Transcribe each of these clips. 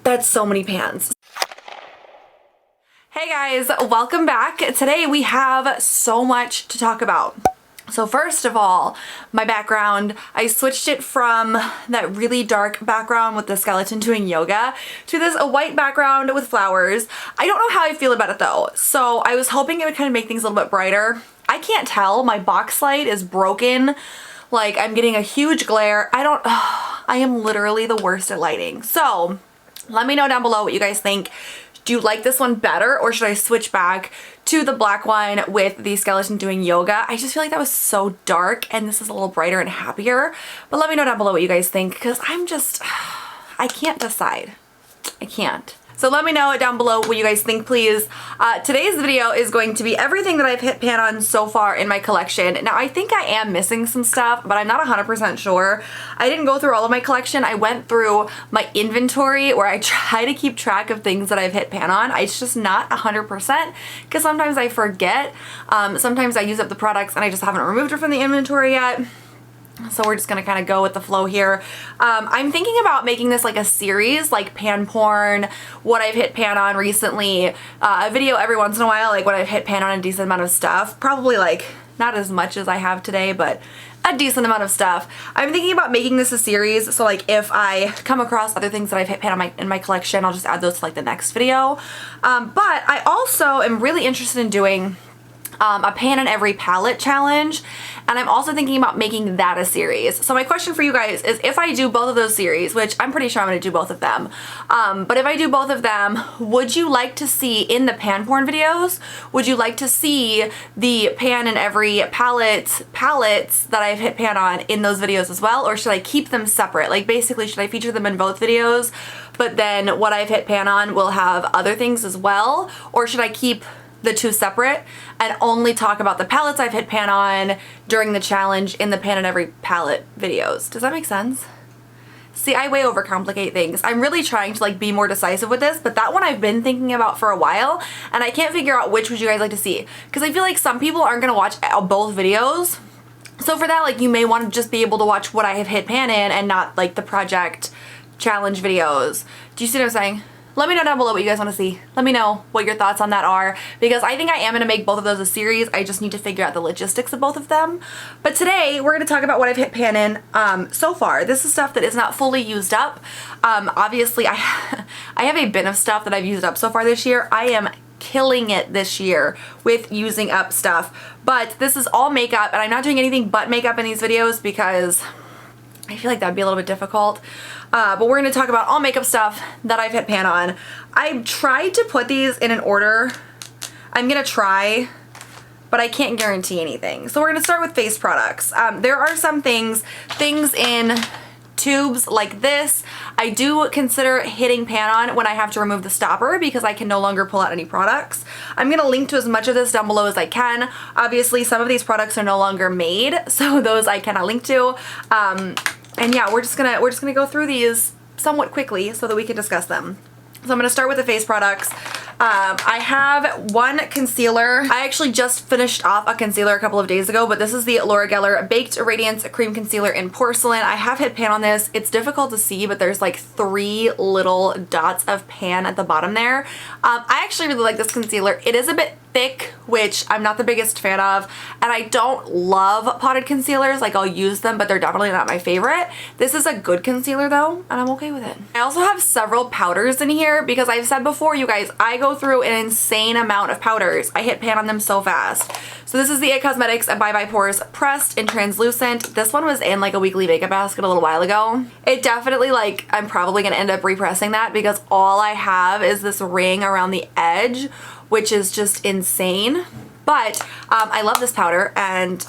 That's so many pans. Hey guys, welcome back. Today we have so much to talk about. So first of all, my background, I switched it from that really dark background with the skeleton doing yoga to this white background with flowers. I don't know how I feel about it though. So I was hoping it would kind of make things a little bit brighter. I can't tell, my box light is broken. Like I'm getting a huge glare. I am literally the worst at lighting. So let me know down below what you guys think. Do you like this one better, or should I switch back to the black one with the skeleton doing yoga? I just feel like that was so dark and this is a little brighter and happier. But let me know down below what you guys think, because I can't decide. I can't. So let me know down below what you guys think, please. Today's video is going to be everything that I've hit pan on so far in my collection. Now, I think I am missing some stuff, but I'm not 100% sure. I didn't go through all of my collection. I went through my inventory where I try to keep track of things that I've hit pan on. It's just not 100% because sometimes I forget. Sometimes I use up the products and I just haven't removed it from the inventory yet. So we're just gonna kind of go with the flow here. I'm thinking about making this like a series, like pan porn, what I've hit pan on recently, a video every once in a while, like when I've hit pan on a decent amount of stuff. Probably like not as much as I have today, but a decent amount of stuff. I'm thinking about making this a series, so like if I come across other things that I've hit pan on in my collection, I'll just add those to like the next video. But I also am really interested in doing a pan in every palette challenge, and I'm also thinking about making that a series. So my question for you guys is, if I do both of those series, which I'm pretty sure I'm going to do both of them, but if I do both of them, would you like to see in the pan porn videos, would you like to see the pan in every palettes that I've hit pan on in those videos as well, or should I keep them separate? Like basically, should I feature them in both videos, but then what I've hit pan on will have other things as well, or should I keep the two separate and only talk about the palettes I've hit pan on during the challenge in the pan in every palette videos? Does that make sense? See, I way overcomplicate things. I'm really trying to like be more decisive with this, but that one I've been thinking about for a while and I can't figure out which would you guys like to see, because I feel like some people aren't gonna watch both videos. So for that, like, you may want to just be able to watch what I have hit pan in and not like the project challenge videos. Do you see what I'm saying? Let me know down below what you guys want to see. Let me know what your thoughts on that are, because I think I am going to make both of those a series. I just need to figure out the logistics of both of them. But today we're going to talk about what I've hit pan in so far. This is stuff that is not fully used up. Obviously I have a bin of stuff that I've used up so far this year. I am killing it this year with using up stuff, but this is all makeup, and I'm not doing anything but makeup in these videos because I feel like that'd be a little bit difficult. But we're going to talk about all makeup stuff that I've hit pan on. I tried to put these in an order. I'm going to try, but I can't guarantee anything. So we're going to start with face products. There are some things in tubes like this I do consider hitting pan on when I have to remove the stopper, because I can no longer pull out any products. I'm going to link to as much of this down below as I can. Obviously, some of these products are no longer made, so those I cannot link to. And yeah, we're just gonna go through these somewhat quickly so that we can discuss them. So I'm gonna start with the face products. I have one concealer. I actually just finished off a concealer a couple of days ago, but this is the Lorac Baked Radiance Cream Concealer in Porcelain. I have hit pan on this. It's difficult to see, but there's like 3 little dots of pan at the bottom there. I actually really like this concealer. It is a bit thick, which I'm not the biggest fan of, and I don't love potted concealers. Like, I'll use them, but they're definitely not my favorite. This is a good concealer though, and I'm okay with it. I also have several powders in here because I've said before, you guys, I go through an insane amount of powders. I hit pan on them so fast. So this is the It Cosmetics Bye Bye Pores Pressed in Translucent. This one was in like a weekly makeup basket a little while ago. It definitely, like, I'm probably gonna end up repressing that because all I have is this ring around the edge, which is just insane. But I love this powder, and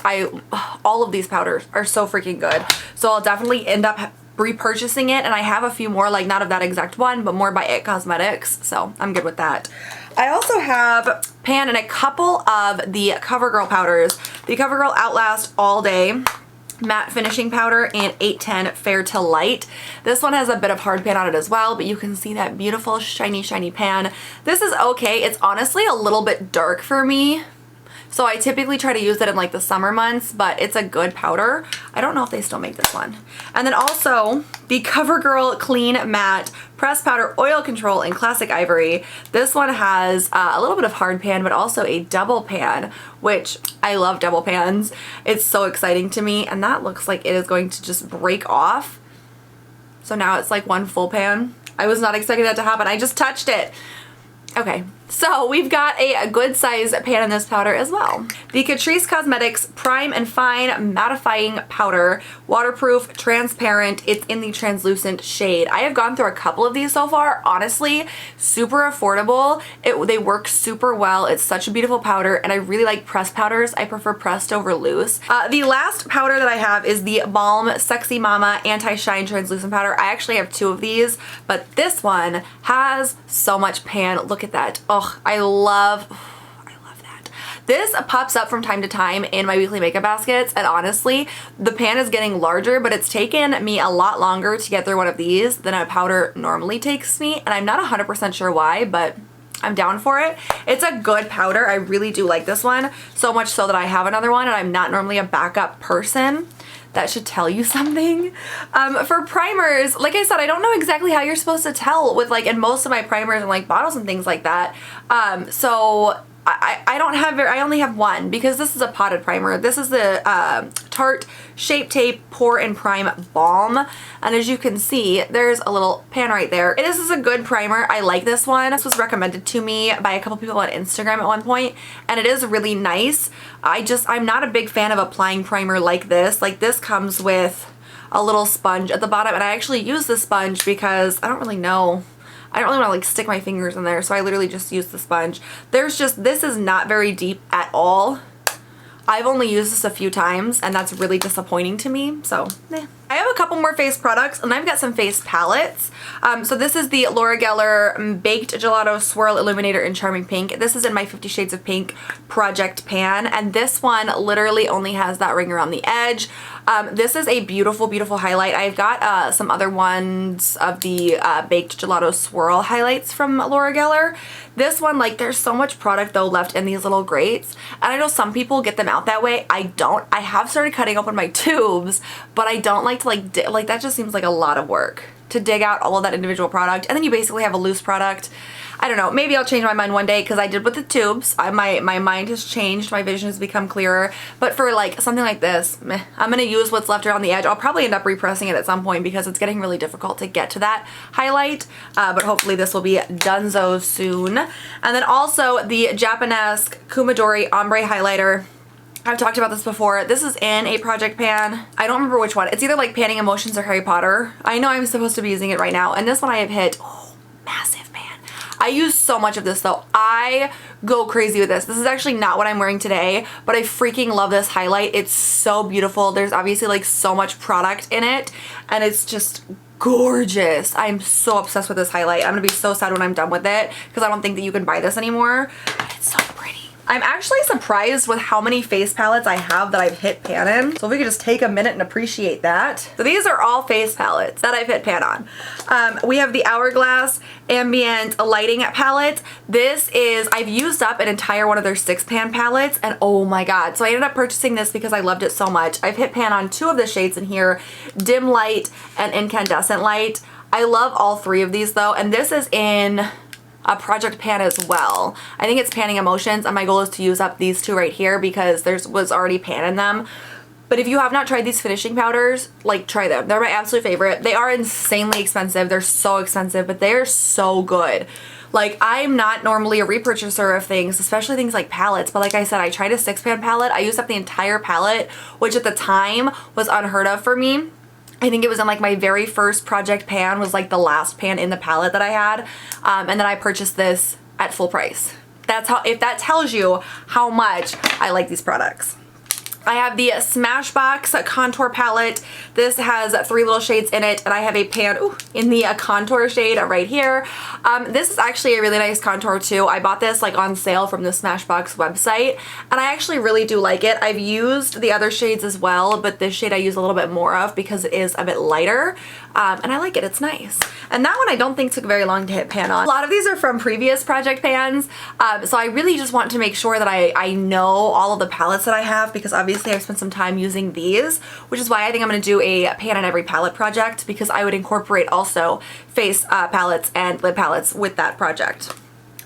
all of these powders are so freaking good. So I'll definitely end up repurchasing it, and I have a few more, like not of that exact one, but more by It Cosmetics, so I'm good with that. I also have pan in a couple of the CoverGirl powders. The CoverGirl Outlast All Day Matte Finishing Powder in 810 Fair to Light. This one has a bit of hard pan on it as well, but you can see that beautiful shiny pan. This is okay. It's honestly a little bit dark for me. So I typically try to use it in like the summer months, but it's a good powder. I don't know if they still make this one. And then also the CoverGirl Clean Matte Press Powder Oil Control in Classic Ivory. This one has a little bit of hard pan, but also a double pan, which I love double pans. It's so exciting to me, and that looks like it is going to just break off. So now it's like one full pan. I was not expecting that to happen. I just touched it. Okay, so we've got a good size pan in this powder as well. The Catrice Cosmetics Prime and Fine Mattifying Powder, waterproof, transparent. It's in the translucent shade. I have gone through a couple of these so far. Honestly, super affordable. They work super well. It's such a beautiful powder, and I really like pressed powders. I prefer pressed over loose. The last powder that I have is the Balm Sexy Mama Anti-Shine Translucent Powder. I actually have 2 of these, but this one has so much pan. Look at that. Oh, I love that. This pops up from time to time in my weekly makeup baskets, and honestly, the pan is getting larger, but it's taken me a lot longer to get through one of these than a powder normally takes me, and I'm not 100% sure why, but I'm down for it. It's a good powder. I really do like this one, so much so that I have another one, and I'm not normally a backup person. That should tell you something. For primers, like I said, I don't know exactly how you're supposed to tell with like in most of my primers and like bottles and things like that. So I don't have, I only have one because this is a potted primer. This is the Tarte Shape Tape Pore and Prime Balm. And as you can see, there's a little pan right there. This is a good primer. I like this one. This was recommended to me by a couple people on Instagram at one point, and it is really nice. I'm not a big fan of applying primer like this. Like this comes with a little sponge at the bottom, and I actually use this sponge because I don't really want to like stick my fingers in there, so I literally just use the sponge. This is not very deep at all. I've only used this a few times, and that's really disappointing to me, so I have a couple more face products, and I've got some face palettes. So this is the Lorac Baked Gelato Swirl Illuminator in Charming Pink. This is in my 50 Shades of Pink project pan, and this one literally only has that ring around the edge. This is a beautiful, beautiful highlight. I've got some other ones of the Baked Gelato Swirl highlights from Lorac. This one, like, there's so much product though left in these little grates, and I know some people get them out that way. I don't. I have started cutting open my tubes, but I don't like to like that just seems like a lot of work to dig out all of that individual product, and then you basically have a loose product. I don't know, maybe I'll change my mind one day because I did with the tubes. My mind has changed, my vision has become clearer, but for like something like this, meh, I'm gonna use what's left around the edge. I'll probably end up repressing it at some point because it's getting really difficult to get to that highlight, but hopefully this will be donezo soon. And then also the Japonesque Kumadori Ombre Highlighter. I've talked about this before. This is in a project pan. I don't remember which one. It's either like Panning Emotions or Harry Potter. I know I'm supposed to be using it right now, and this one I have hit, oh, massive pan. I use so much of this though. I go crazy with this. This is actually not what I'm wearing today, but I freaking love this highlight. It's so beautiful. There's obviously like so much product in it, and it's just gorgeous. I'm so obsessed with this highlight. I'm gonna be so sad when I'm done with it because I don't think that you can buy this anymore, but it's so pretty. I'm actually surprised with how many face palettes I have that I've hit pan in. So if we could just take a minute and appreciate that. So these are all face palettes that I've hit pan on. We have the Hourglass Ambient Lighting Palette. This is, I've used up an entire one of their 6-pan palettes, and oh my god. So I ended up purchasing this because I loved it so much. I've hit pan on 2 of the shades in here, Dim Light and Incandescent Light. I love all 3 of these though, and this is in a project pan as well. I think it's Panning Emotions, and my goal is to use up these 2 right here because there was already pan in them. But if you have not tried these finishing powders, like, try them. They're my absolute favorite. They are insanely expensive. They're so expensive, but they're so good. Like, I'm not normally a repurchaser of things, especially things like palettes, but like I said, I tried a 6-pan palette. I used up the entire palette, which at the time was unheard of for me. I think it was in like my very first project pan, was like the last pan in the palette that I had, and then I purchased this at full price. That's how, if that tells you how much I like these products. I have the Smashbox contour palette. This has 3 little shades in it, and I have a pan in the contour shade right here. This is actually a really nice contour too. I bought this like on sale from the Smashbox website, and I actually really do like it. I've used the other shades as well, but this shade I use a little bit more of because it is a bit lighter, and I like it. It's nice. And that one I don't think took very long to hit pan on. A lot of these are from previous project pans, so I really just want to make sure that I know all of the palettes that I have, because obviously I've spent some time using these, which is why I think I'm going to do a pan on every palette project, because I would incorporate also face palettes and lid palettes with that project.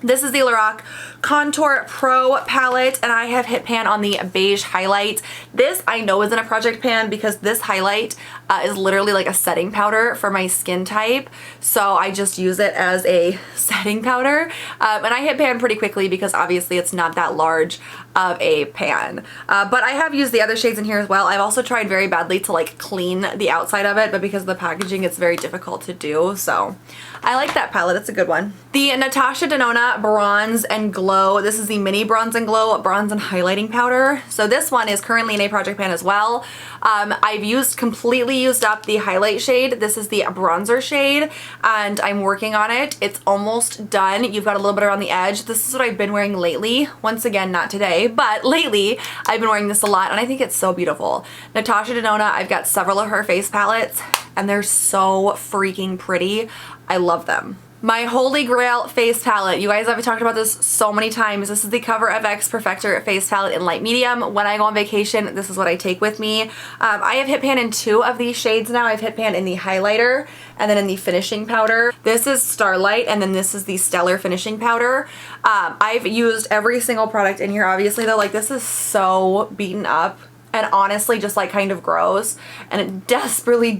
This is the Lorac Contour Pro palette, and I have hit pan on the beige highlight. This I know isn't a project pan because this highlight is literally like a setting powder for my skin type, so I just use it as a setting powder, and I hit pan pretty quickly because obviously it's not that large of a pan. But I have used the other shades in here as well. I've also tried very badly to like clean the outside of it, but because of the packaging it's very difficult to do, so I like that palette. It's a good one. The Natasha Denona Bronze and Glow. This is the mini Bronze and Glow Bronze and Highlighting Powder. So this one is currently in a project pan as well. I've completely used up the highlight shade. This is the bronzer shade, and I'm working on it. It's almost done. You've got a little bit around the edge. This is what I've been wearing lately. Once again, not today, but lately I've been wearing this a lot, and I think it's so beautiful. Natasha Denona, I've got several of her face palettes, and they're so freaking pretty. I love them. My holy grail face palette. You guys, I've talked about this so many times. This is the CoverFX Perfector face palette in light medium. When I go on vacation, this is what I take with me. I have hit pan in 2 of these shades now. I've hit pan in the highlighter and then in the finishing powder. This is Starlight, and then this is the Stellar finishing powder. I've used every single product in here, obviously, though. Like, this is so beaten up and honestly just like kind of gross, and it desperately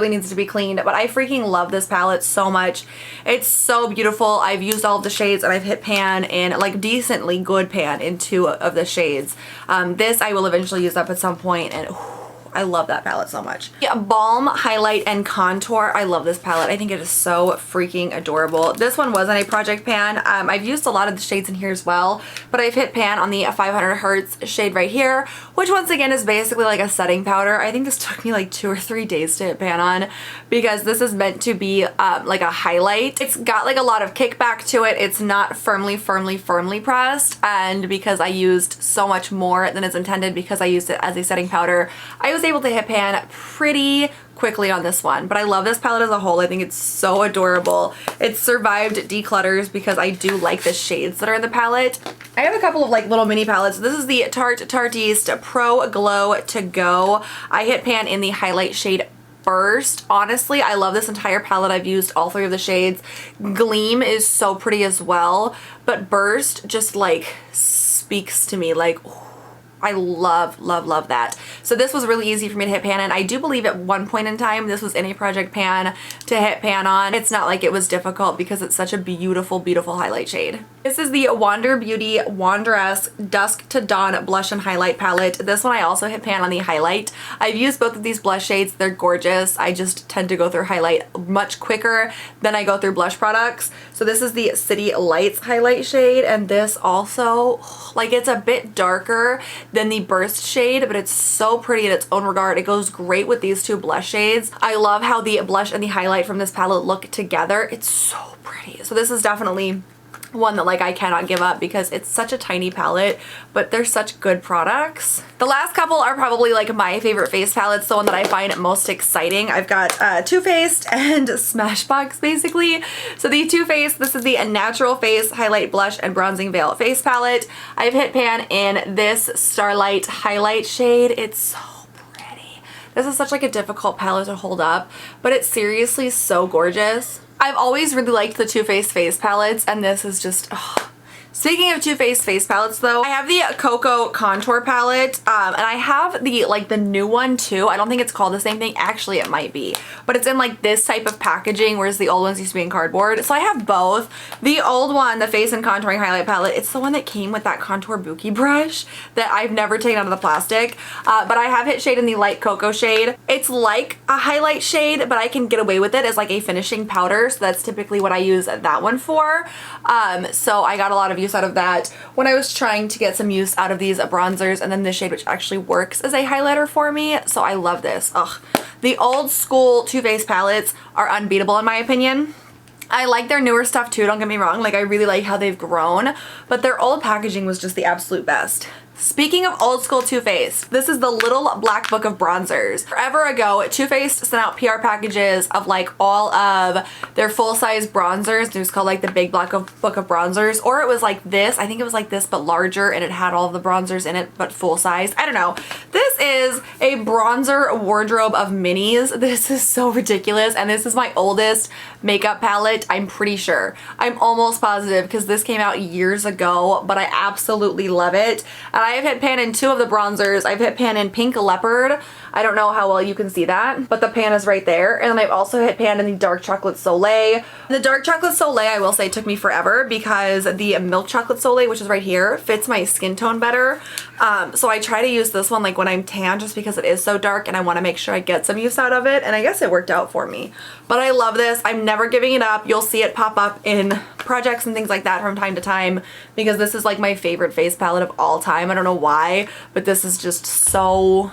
needs to be cleaned, but I freaking love this palette so much. It's so beautiful. I've used all of the shades, and I've hit pan in like decently good pan in 2 of the shades. This I will eventually use up at some point, and I love that palette so much. Yeah, Balm Highlight and Contour. I love this palette. I think it is so freaking adorable. This one wasn't a project pan. I've used a lot of the shades in here as well, but I've hit pan on the 500 Hertz shade right here, which once again is basically like a setting powder. I think this took me like 2 or 3 days to hit pan on because this is meant to be like a highlight. It's got like a lot of kickback to it. It's not firmly pressed, and because I used so much more than is intended because I used it as a setting powder, I was able to hit pan pretty quickly on this one. But I love this palette as a whole. I think it's so adorable. It's survived declutters because I do like the shades that are in the palette. I have a couple of like little mini palettes. This is the Tarte Pro Glow To Go. I hit pan in the highlight shade Burst. Honestly, I love this entire palette. I've used all 3 of the shades. Gleam is so pretty as well, but Burst just like speaks to me. Like, I love that. So this was really easy for me to hit pan in. I do believe at one point in time this was in a project pan to hit pan on. It's not like it was difficult because it's such a beautiful highlight shade. This is the Wander Beauty Wanderess Dusk to Dawn Blush and Highlight Palette. This one I also hit pan on the highlight. I've used both of these blush shades. They're gorgeous. I just tend to go through highlight much quicker than I go through blush products. So this is the City Lights highlight shade, and this also, like, it's a bit darker than the Burst shade, but it's so pretty in its own regard. It goes great with these 2 blush shades. I love how the blush and the highlight from this palette look together. It's so pretty. So this is definitely one that like I cannot give up because it's such a tiny palette, but they're such good products. The last couple are probably like my favorite face palettes, the one that I find most exciting. I've got Too Faced and Smashbox basically. So the Too Faced, this is the Natural Face Highlight Blush and Bronzing Veil face palette. I've hit pan in this Starlight highlight shade. It's so pretty. This is such like a difficult palette to hold up, but it's seriously so gorgeous. I've always really liked the Too Faced face palettes, and this is just, oh. Speaking of Too Faced face palettes though, I have the Cocoa Contour palette, and I have the new one too. I don't think it's called the same thing. Actually, it might be. But it's in like this type of packaging, whereas the old ones used to be in cardboard. So I have both. The old one, the Face and Contouring Highlight Palette, it's the one that came with that contour Buki brush that I've never taken out of the plastic. But I have hit shade in the light cocoa shade. It's like a highlight shade, but I can get away with it as like a finishing powder. So that's typically what I use that one for. So I got a lot of use out of that when I was trying to get some use out of these bronzers, and then this shade which actually works as a highlighter for me. So I love this. Ugh. The old school Too Faced palettes are unbeatable in my opinion. I like their newer stuff too, don't get me wrong. Like I really like how they've grown, but their old packaging was just the absolute best. Speaking of old school Too Faced, this is the little black book of bronzers. Forever ago, Too Faced sent out PR packages of like all of their full-size bronzers. It was called like the big black book of bronzers, or it was like this. I think it was like this but larger, and it had all of the bronzers in it but full size. I don't know. This is a bronzer wardrobe of minis. This is so ridiculous, and this is my oldest makeup palette, I'm pretty sure. I'm almost positive because this came out years ago, but I absolutely love it. And I have hit pan in 2 of the bronzers. I've hit pan in Pink Leopard. I don't know how well you can see that, but the pan is right there. And then I've also hit pan in the Dark Chocolate Soleil. The Dark Chocolate Soleil, I will say, took me forever because the Milk Chocolate Soleil, which is right here, fits my skin tone better. So I try to use this one like when I'm tan just because it is so dark and I want to make sure I get some use out of it. And I guess it worked out for me. But I love this. I'm never giving it up. You'll see it pop up in projects and things like that from time to time because this is like my favorite face palette of all time. I don't know why, but this is just so...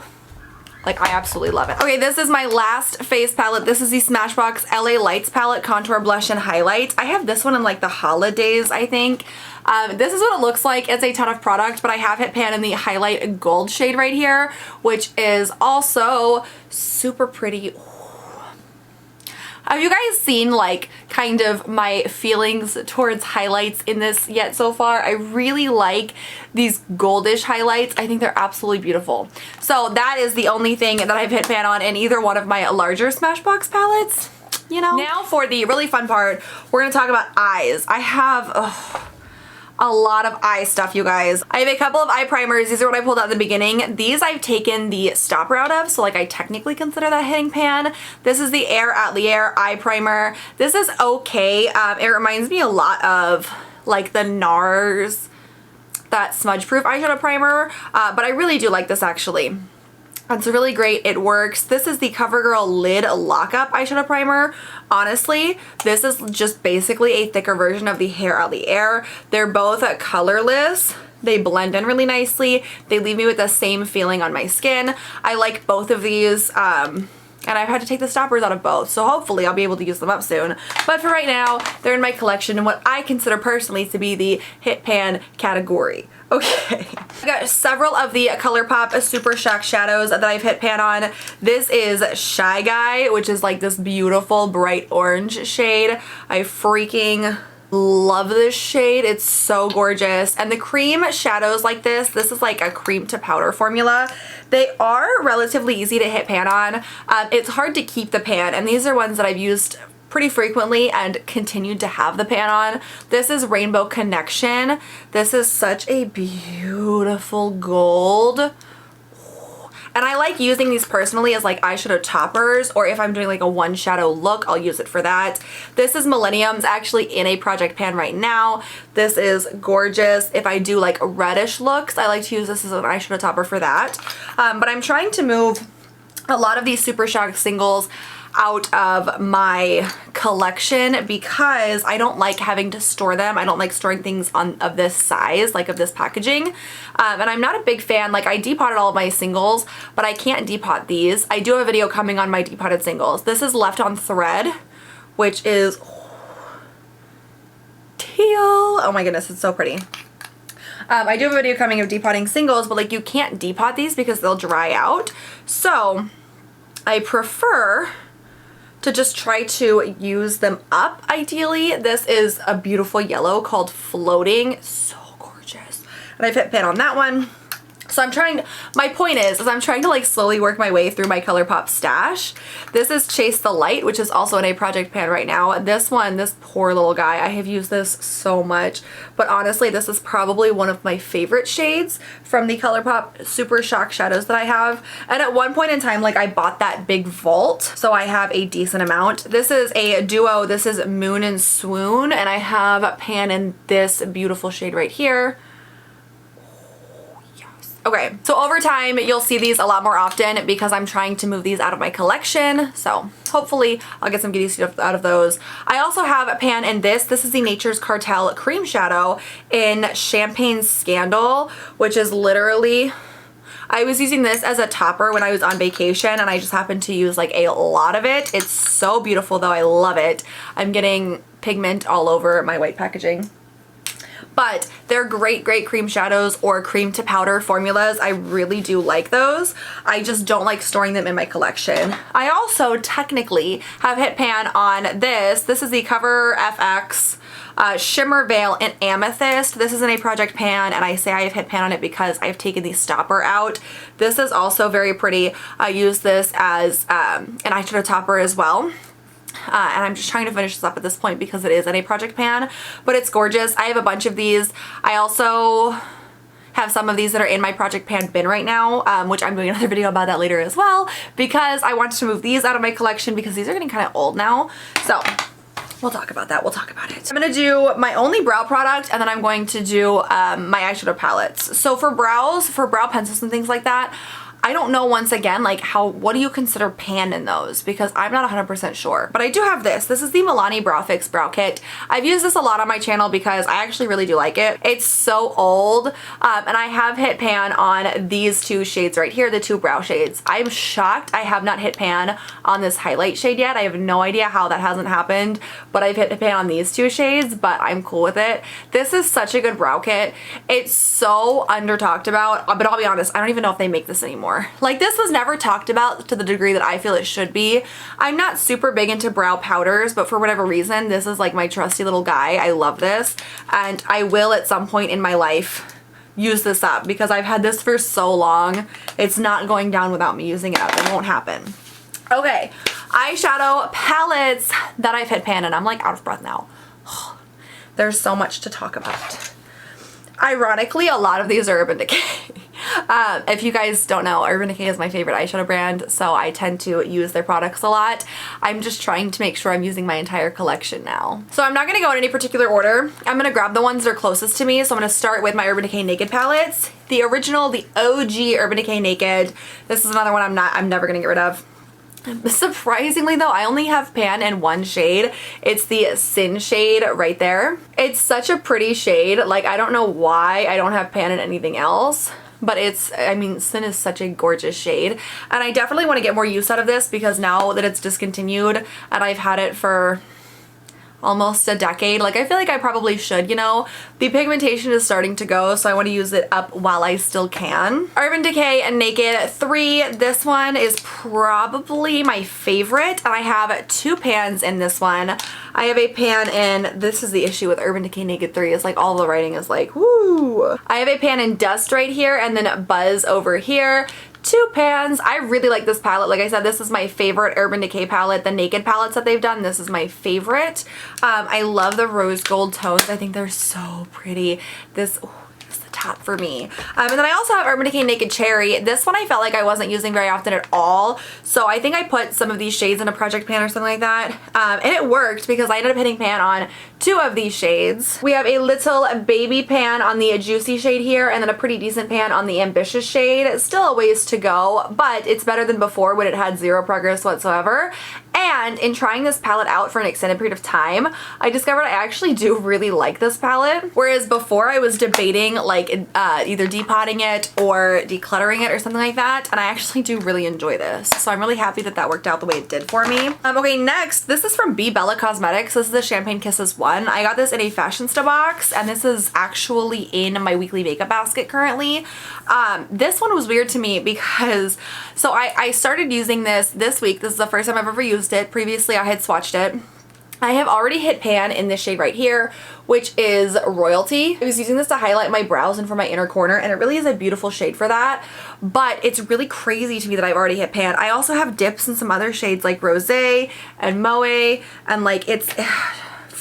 like, I absolutely love it. Okay, this is my last face palette. This is the Smashbox LA Lights palette, Contour, Blush, and Highlight. I have this one in like the holidays, I think. This is what it looks like. It's a ton of product, but I have hit pan in the Highlight Gold shade right here, which is also super pretty. Have you guys seen like kind of my feelings towards highlights in this yet so far? I really like these goldish highlights. I think they're absolutely beautiful. So that is the only thing that I've hit pan on in either one of my larger Smashbox palettes, you know? Now for the really fun part, we're gonna talk about eyes. I have a lot of eye stuff, you guys. I have a couple of eye primers. These are what I pulled out in the beginning. These I've taken the stopper out of, so like I technically consider that hitting pan. This is the Air Atelier eye primer. This is okay. It reminds me a lot of like the NARS, that smudge proof eyeshadow primer, but I really do like this actually. It's really great. It works. This is the CoverGirl Lid Lockup Eyeshadow Primer. Honestly, this is just basically a thicker version of the Hair Out the Air. They're both colorless. They blend in really nicely. They leave me with the same feeling on my skin. I like both of these. And I've had to take the stoppers out of both, so hopefully I'll be able to use them up soon. But for right now, they're in my collection in what I consider personally to be the hit pan category. Okay, I got several of the ColourPop Super Shock shadows that I've hit pan on. This is Shy Guy, which is like this beautiful bright orange shade. I freaking love this shade. It's so gorgeous. And the cream shadows like this is like a cream to powder formula. They are relatively easy to hit pan on. It's hard to keep the pan, and these are ones that I've used pretty frequently and continued to have the pan on. This is Rainbow Connection. This is such a beautiful gold. And I like using these personally as like eyeshadow toppers, or if I'm doing like a one shadow look, I'll use it for that. This is Millennium's actually in a project pan right now. This is gorgeous. If I do like reddish looks, I like to use this as an eyeshadow topper for that. But I'm trying to move a lot of these Super Shock singles out of my collection because I don't like having to store them. I don't like storing things of this size, like of this packaging. And I'm not a big fan. Like I depotted all of my singles, but I can't depot these. I do have a video coming on my depotted singles. This is Left on Thread, which is teal. Oh my goodness, it's so pretty. I do have a video coming of depotting singles, but like you can't depot these because they'll dry out. So I prefer to just try to use them up ideally. This is a beautiful yellow called Floating. So gorgeous. And I've hit pan on that one. So I'm trying, my point is I'm trying to like slowly work my way through my ColourPop stash. This is Chase the Light, which is also in a project pan right now. This one, this poor little guy, I have used this so much, but honestly, this is probably one of my favorite shades from the ColourPop Super Shock shadows that I have. And at one point in time, like I bought that big vault, so I have a decent amount. This is a duo. This is Moon and Swoon, and I have pan in this beautiful shade right here. Okay, so over time, you'll see these a lot more often because I'm trying to move these out of my collection. So hopefully I'll get some good use out of those. I also have a pan in this. This is the Nature's Cartel Cream Shadow in Champagne Scandal, which is literally... I was using this as a topper when I was on vacation and I just happened to use like a lot of it. It's so beautiful though. I love it. I'm getting pigment all over my white packaging. But they're great cream shadows or cream to powder formulas. I really do like those. I just don't like storing them in my collection. I also technically have hit pan on this. This is the CoverFX Shimmer Veil in Amethyst. This is in a project pan, and I say I have hit pan on it because I've taken the stopper out. This is also very pretty. I use this as an eyeshadow topper as well. And I'm just trying to finish this up at this point because it is in a project pan, but it's gorgeous. I have a bunch of these. I also have some of these that are in my project pan bin right now, which I'm doing another video about that later as well, because I wanted to move these out of my collection because these are getting kind of old now. So we'll talk about that. We'll talk about it. I'm going to do my only brow product, and then I'm going to do my eyeshadow palettes. So for brows, for brow pencils and things like that, I don't know, once again, like what do you consider pan in those? Because I'm not 100% sure. But I do have this. This is the Milani Brow Fix Brow Kit. I've used this a lot on my channel because I actually really do like it. It's so old. And I have hit pan on these two shades right here, the two brow shades. I'm shocked I have not hit pan on this highlight shade yet. I have no idea how that hasn't happened, but I've hit pan on these two shades, but I'm cool with it. This is such a good brow kit. It's so under talked about, but I'll be honest, I don't even know if they make this anymore. Like, this was never talked about to the degree that I feel it should be. I'm not super big into brow powders, but for whatever reason, this is like my trusty little guy. I love this, and I will at some point in my life use this up because I've had this for so long. It's not going down without me using it up. It won't happen. Okay, eyeshadow palettes that I've hit pan, and I'm like out of breath now. There's so much to talk about. Ironically, a lot of these are Urban Decay. If you guys don't know, Urban Decay is my favorite eyeshadow brand, so I tend to use their products a lot. I'm just trying to make sure I'm using my entire collection now. So I'm not going to go in any particular order. I'm going to grab the ones that are closest to me. So I'm going to start with my Urban Decay Naked palettes. The original, the OG Urban Decay Naked. This is another one I'm never going to get rid of. Surprisingly though, I only have pan in one shade. It's the Sin shade right there. It's such a pretty shade. Like, I don't know why I don't have pan in anything else, but it's, I mean, Sin is such a gorgeous shade, and I definitely want to get more use out of this because now that it's discontinued and I've had it for almost a decade, like, I feel like I probably should, you know. The pigmentation is starting to go, so I want to use it up while I still can. Urban Decay and Naked 3. This one is probably my favorite, and I have two pans in this one. I have a pan in, this is the issue with Urban Decay Naked 3, is like all the writing is like, woo. I have a pan in Dust right here, and then Buzz over here. Two pans. I really like this palette. Like I said, this is my favorite Urban Decay palette. The Naked palettes that they've done, this is my favorite. I love the rose gold tones. I think they're so pretty. This is the top for me. And then I also have Urban Decay Naked Cherry. This one I felt like I wasn't using very often at all, so I think I put some of these shades in a project pan or something like that, and it worked because I ended up hitting pan on two of these shades. We have a little baby pan on the Juicy shade here, and then a pretty decent pan on the Ambitious shade. Still a ways to go, but it's better than before when it had zero progress whatsoever. And in trying this palette out for an extended period of time, I discovered I actually do really like this palette. Whereas before I was debating like either depotting it or decluttering it or something like that, and I actually do really enjoy this. So I'm really happy that that worked out the way it did for me. Okay, next, this is from B Bella Cosmetics. This is the Champagne Kisses one. I got this in a Fashionista box, and this is actually in my weekly makeup basket currently. This one was weird to me because, so I started using this week. This is the first time I've ever used it. Previously I had swatched it. I have already hit pan in this shade right here, which is Royalty. I was using this to highlight my brows and for my inner corner, and it really is a beautiful shade for that, but it's really crazy to me that I've already hit pan. I also have dips in some other shades like Rosé and Moe, and like it's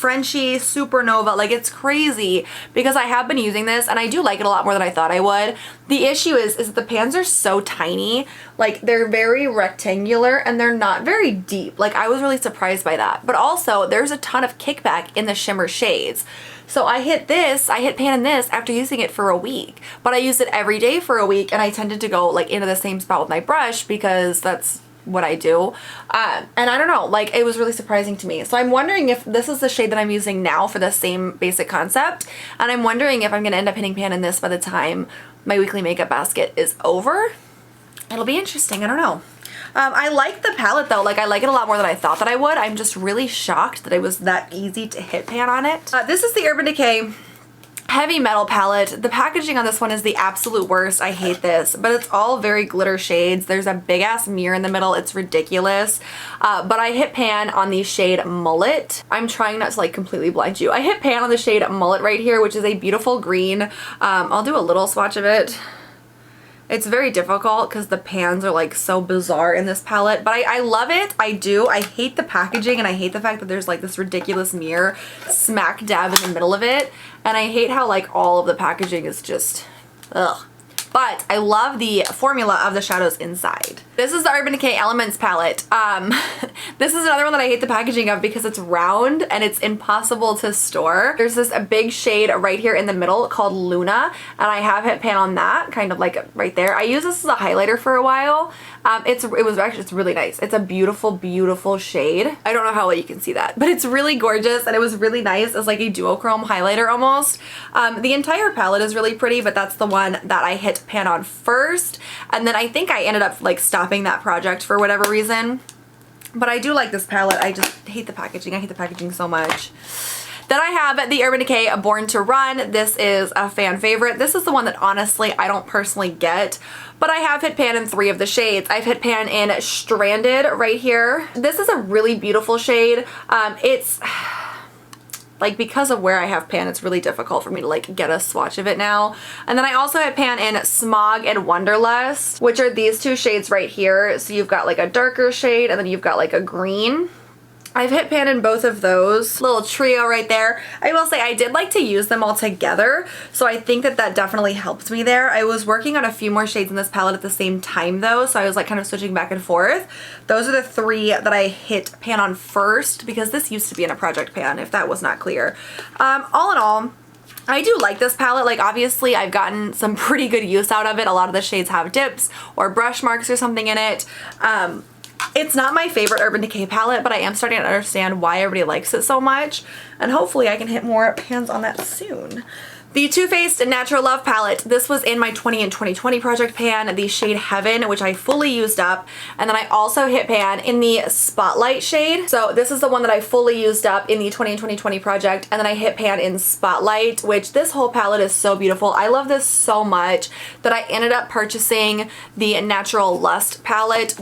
Frenchie, Supernova. Like, it's crazy because I have been using this and I do like it a lot more than I thought I would. The issue is that the pans are so tiny. Like, they're very rectangular and they're not very deep. Like, I was really surprised by that. But also, there's a ton of kickback in the shimmer shades. So I hit pan in this after using it for a week, but I used it every day for a week and I tended to go like into the same spot with my brush because that's what I do. And I don't know, like, it was really surprising to me. So I'm wondering if this is the shade that I'm using now for the same basic concept. And I'm wondering if I'm going to end up hitting pan in this by the time my weekly makeup basket is over. It'll be interesting. I don't know. I like the palette though. Like, I like it a lot more than I thought that I would. I'm just really shocked that it was that easy to hit pan on it. This is the Urban Decay Heavy Metal palette. The packaging on this one is the absolute worst. I hate this, but it's all very glitter shades. There's a big ass mirror in the middle. It's ridiculous. But I hit pan on the shade Mullet. I'm trying not to like completely blind you. I hit pan on the shade Mullet right here, which is a beautiful green. I'll do a little swatch of it. It's very difficult because the pans are like so bizarre in this palette, but I love it. I do. I hate the packaging and I hate the fact that there's like this ridiculous mirror smack dab in the middle of it. And I hate how like all of the packaging is just, ugh. But I love the formula of the shadows inside. This is the Urban Decay Elements palette. This is another one that I hate the packaging of because it's round and it's impossible to store. There's this a big shade right here in the middle called Luna, and I have hit pan on that, kind of like right there. I used this as a highlighter for a while. It's really nice. It's a beautiful, beautiful shade. I don't know how well you can see that, but it's really gorgeous and it was really nice as like a duochrome highlighter almost. The entire palette is really pretty, but that's the one that I hit pan on first, and then I think I ended up like stopping that project for whatever reason. But I do like this palette. I just hate the packaging. I hate the packaging so much. Then I have the Urban Decay Born to Run. This is a fan favorite. This is the one that honestly I don't personally get, but I have hit pan in 3 of the shades. I've hit pan in Stranded right here. This is a really beautiful shade. It's like, because of where I have pan, it's really difficult for me to like get a swatch of it now. And then I also hit pan in Smog and Wanderlust, which are these 2 shades right here. So you've got like a darker shade and then you've got like a green. I've hit pan in both of those. Little trio right there. I will say I did like to use them all together, so I think that that definitely helped me there. I was working on a few more shades in this palette at the same time though, so I was like kind of switching back and forth. Those are the 3 that I hit pan on first because this used to be in a project pan, if that was not clear. All in all, I do like this palette. Like, obviously I've gotten some pretty good use out of it. A lot of the shades have dips or brush marks or something in it. It's not my favorite Urban Decay palette, but I am starting to understand why everybody likes it so much, and hopefully I can hit more pans on that soon. The Too Faced Natural Love palette. This was in my 20 and 2020 project pan, the shade Heaven, which I fully used up, and then I also hit pan in the Spotlight shade. So this is the one that I fully used up in the 20 and 2020 project, and then I hit pan in Spotlight, which this whole palette is so beautiful. I love this so much that I ended up purchasing the Natural Lust palette.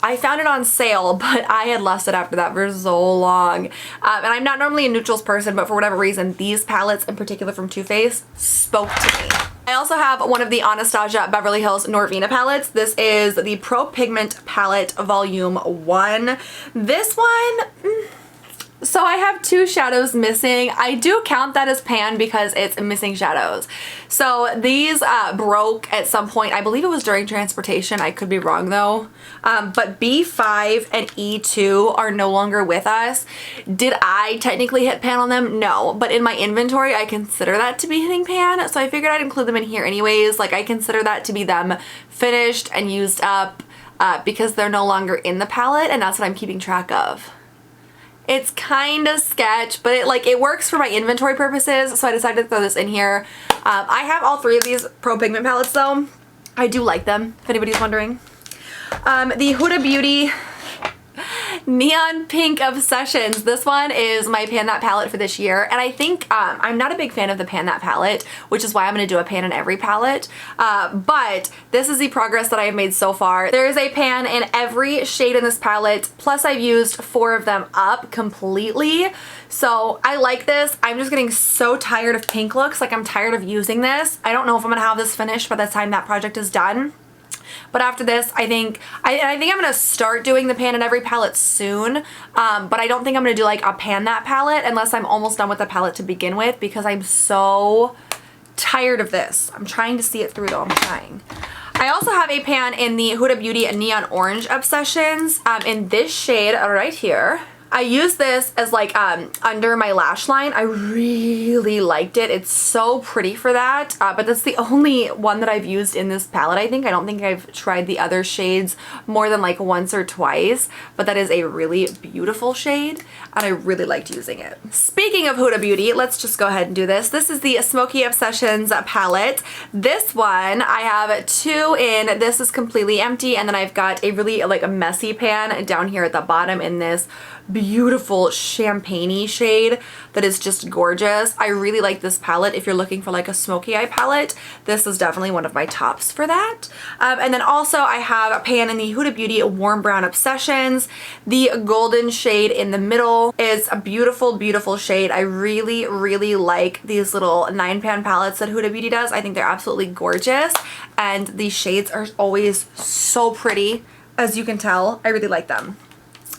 I found it on sale, but I had lusted after that for so long. And I'm not normally a neutrals person, but for whatever reason, these palettes in particular from Too Faced spoke to me. I also have one of the Anastasia Beverly Hills Norvina palettes. This is the Pro Pigment Palette Volume 1. This one, so I have 2 shadows missing. I do count that as pan because it's missing shadows. So these broke at some point. I believe it was during transportation. I could be wrong though. But B5 and E2 are no longer with us. Did I technically hit pan on them? No. But in my inventory, I consider that to be hitting pan. So I figured I'd include them in here anyways. Like, I consider that to be them finished and used up because they're no longer in the palette, and that's what I'm keeping track of. It's kind of sketch, but it works for my inventory purposes, so I decided to throw this in here. I have all 3 of these Pro Pigment palettes though. I do like them, if anybody's wondering. The Huda Beauty Neon Pink Obsessions. This one is my Pan That palette for this year, and I think I'm not a big fan of the Pan That palette, which is why I'm going to do a pan in every palette, but this is the progress that I have made so far. There is a pan in every shade in this palette, plus I've used 4 of them up completely, so I like this. I'm just getting so tired of pink looks. Like, I'm tired of using this. I don't know if I'm going to have this finished by the time that project is done. But after this, I think I'm gonna start doing the pan in every palette soon, but I don't think I'm gonna do like a pan that palette unless I'm almost done with the palette to begin with, because I'm so tired of this. I'm trying to see it through though, I'm trying. I also have a pan in the Huda Beauty Neon Orange Obsessions in this shade right here. I use this as like under my lash line. I really liked it. It's so pretty for that, but that's the only one that I've used in this palette, I think. I don't think I've tried the other shades more than like once or twice, but that is a really beautiful shade and I really liked using it. Speaking of Huda Beauty, let's just go ahead and do this. This is the Smoky Obsessions palette. This one, I have two in. This is completely empty, and then I've got a really like a messy pan down here at the bottom in this beautiful champagne-y shade that is just gorgeous. I really like this palette. If you're looking for like a smoky eye palette, this is definitely one of my tops for that. And then also I have a pan in the Huda Beauty Warm Brown Obsessions. The golden shade in the middle is a beautiful, beautiful shade. I really, really like these little 9-pan palettes that Huda Beauty does. I think they're absolutely gorgeous, and these shades are always so pretty. As you can tell, I really like them.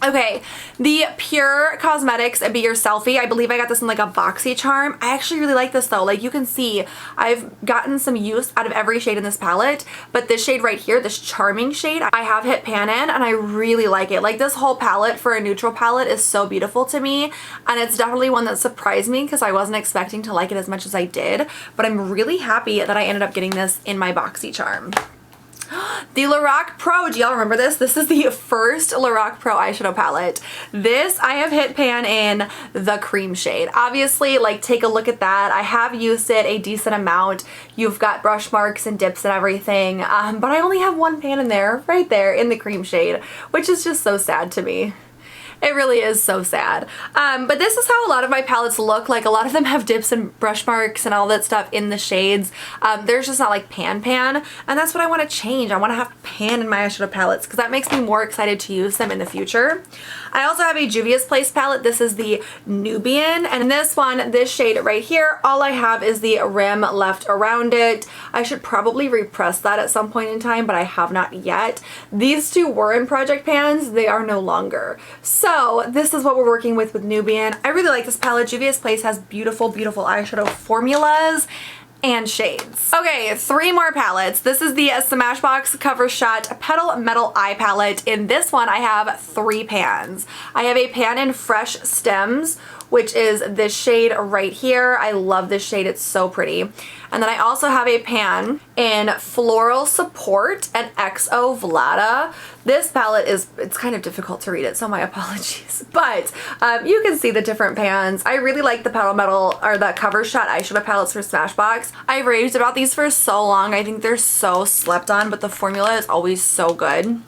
Okay, the Pure Cosmetics Be Your Selfie. I believe I got this in like a boxy charm. I actually really like this though. Like you can see, I've gotten some use out of every shade in this palette, but this shade right here, this charming shade, I have hit pan in and I really like it. Like this whole palette for a neutral palette is so beautiful to me, and it's definitely one that surprised me because I wasn't expecting to like it as much as I did, but I'm really happy that I ended up getting this in my boxy charm. The Lorac Pro, do y'all remember this? This is the first Lorac Pro eyeshadow palette. This I have hit pan in the cream shade. Obviously, like take a look at that. I have used it a decent amount. You've got brush marks and dips and everything, but I only have one pan in there, right there in the cream shade, which is just so sad to me. It really is so sad. But this is how a lot of my palettes look. Like a lot of them have dips and brush marks and all that stuff in the shades. There's just not like pan, and that's what I want to change. I want to have pan in my eyeshadow palettes because that makes me more excited to use them in the future. I also have a Juvia's Place palette. This is the Nubian, and in this one, this shade right here, all I have is the rim left around it. I should probably repress that at some point in time, but I have not yet. These two were in project pans. They are no longer. So this is what we're working with Nubian. I really like this palette. Juvia's Place has beautiful, beautiful eyeshadow formulas and shades. Okay, 3 more palettes. This is the Smashbox Cover Shot Petal Metal Eye Palette. In this one, I have 3 pans. I have a pan in Fresh Stems, which is this shade right here. I love this shade. It's so pretty. And then I also have a pan in Floral Support and XO Vlada. This palette it's kind of difficult to read it, so my apologies. But you can see the different pans. I really like the Petal Metal, or the Cover Shot eyeshadow palettes for Smashbox. I've raved about these for so long. I think they're so slept on, but the formula is always so good.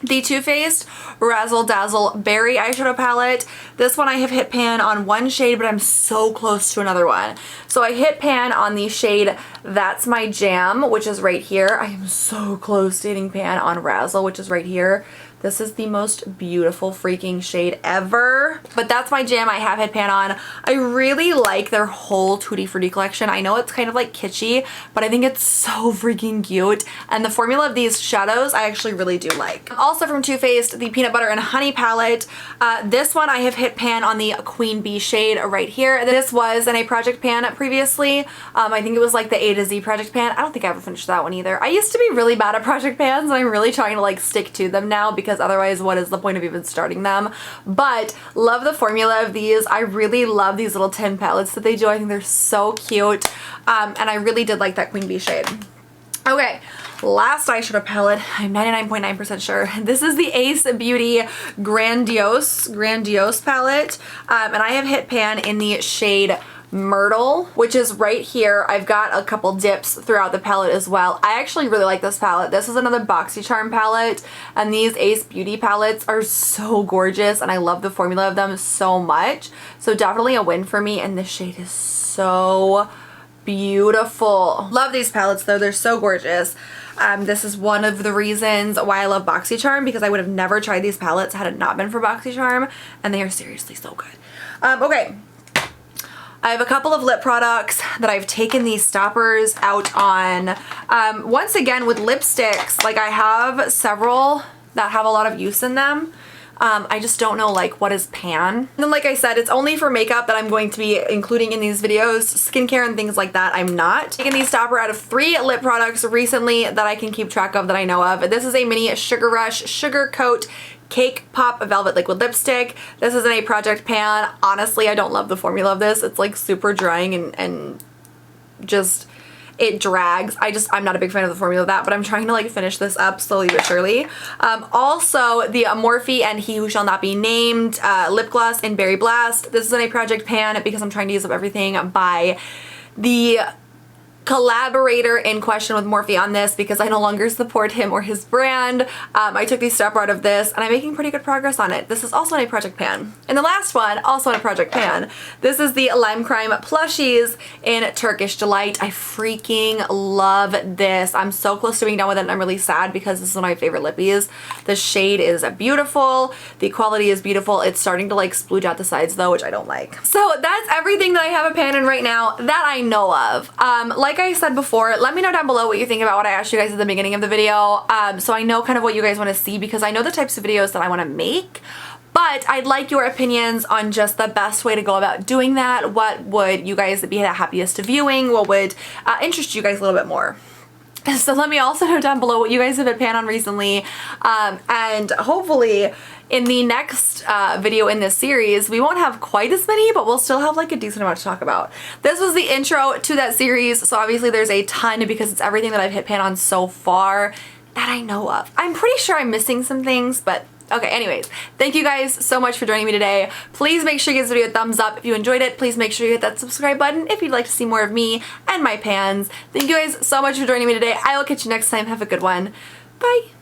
The Too Faced Razzle Dazzle Berry eyeshadow palette. This one I have hit pan on one shade, but I'm so close to another one. So I hit pan on the shade That's My Jam, which is right here. I am so close to hitting pan on Razzle, which is right here. This is the most beautiful freaking shade ever. But That's My Jam I have hit pan on. I really like their whole Tutti Frutti collection. I know it's kind of like kitschy, but I think it's so freaking cute. And the formula of these shadows I actually really do like. Also from Too Faced, the Peanut Butter and Honey palette. This one I have hit pan on the Queen Bee shade right here. This was in a project pan previously. I think it was like the A to Z project pan. I don't think I ever finished that one either. I used to be really bad at project pans, and I'm really trying to like stick to them now because otherwise what is the point of even starting them? But love the formula of these. I really love these little tin palettes that they do. I think they're so cute, and I really did like that Queen Bee shade. Okay, last eyeshadow palette, I'm 99.9% sure. This is the Ace Beauty Grandiose palette, and I have hit pan in the shade Myrtle, which is right here. I've got a couple dips throughout the palette as well. I actually really like this palette. This is another BoxyCharm palette, and these Ace Beauty palettes are so gorgeous, and I love the formula of them so much. So definitely a win for me, and this shade is so beautiful. Love these palettes though. They're so gorgeous. This is one of the reasons why I love BoxyCharm, because I would have never tried these palettes had it not been for BoxyCharm, and they are seriously so good. Okay. I have a couple of lip products that I've taken these stoppers out on. Once again, with lipsticks, like I have several that have a lot of use in them. I just don't know like what is pan. And then like I said, it's only for makeup that I'm going to be including in these videos. Skincare and things like that, I'm not. Taking these stopper out of 3 lip products recently that I can keep track of that I know of. This is a mini Sugar Rush Sugar Coat Cake Pop Velvet Liquid Lipstick. This is in a project pan. Honestly, I don't love the formula of this. It's like super drying and just, it drags. I'm not a big fan of the formula of that, but I'm trying to like finish this up slowly but surely. Also the Morphe and He Who Shall Not Be Named lip gloss in Berry Blast. This is in a project pan because I'm trying to use up everything by the collaborator in question with Morphe on this because I no longer support him or his brand. I took these stopper out of this and I'm making pretty good progress on it. This is also in a project pan. And the last one, also in a project pan, this is the Lime Crime Plushies in Turkish Delight. I freaking love this. I'm so close to being done with it and I'm really sad because this is one of my favorite lippies. The shade is beautiful. The quality is beautiful. It's starting to like splooge out the sides though, which I don't like. So that's everything that I have a pan in right now that I know of. Like I said before, let me know down below what you think about what I asked you guys at the beginning of the video, so I know kind of what you guys want to see because I know the types of videos that I want to make, but I'd like your opinions on just the best way to go about doing that. What would you guys be the happiest to viewing? What would interest you guys a little bit more? So let me also know down below what you guys have been pan on recently, and hopefully in the next video in this series, we won't have quite as many, but we'll still have like a decent amount to talk about. This was the intro to that series, so obviously there's a ton because it's everything that I've hit pan on so far that I know of. I'm pretty sure I'm missing some things, but okay, anyways, thank you guys so much for joining me today. Please make sure you give this video a thumbs up if you enjoyed it. Please make sure you hit that subscribe button if you'd like to see more of me and my pans. Thank you guys so much for joining me today. I will catch you next time. Have a good one. Bye.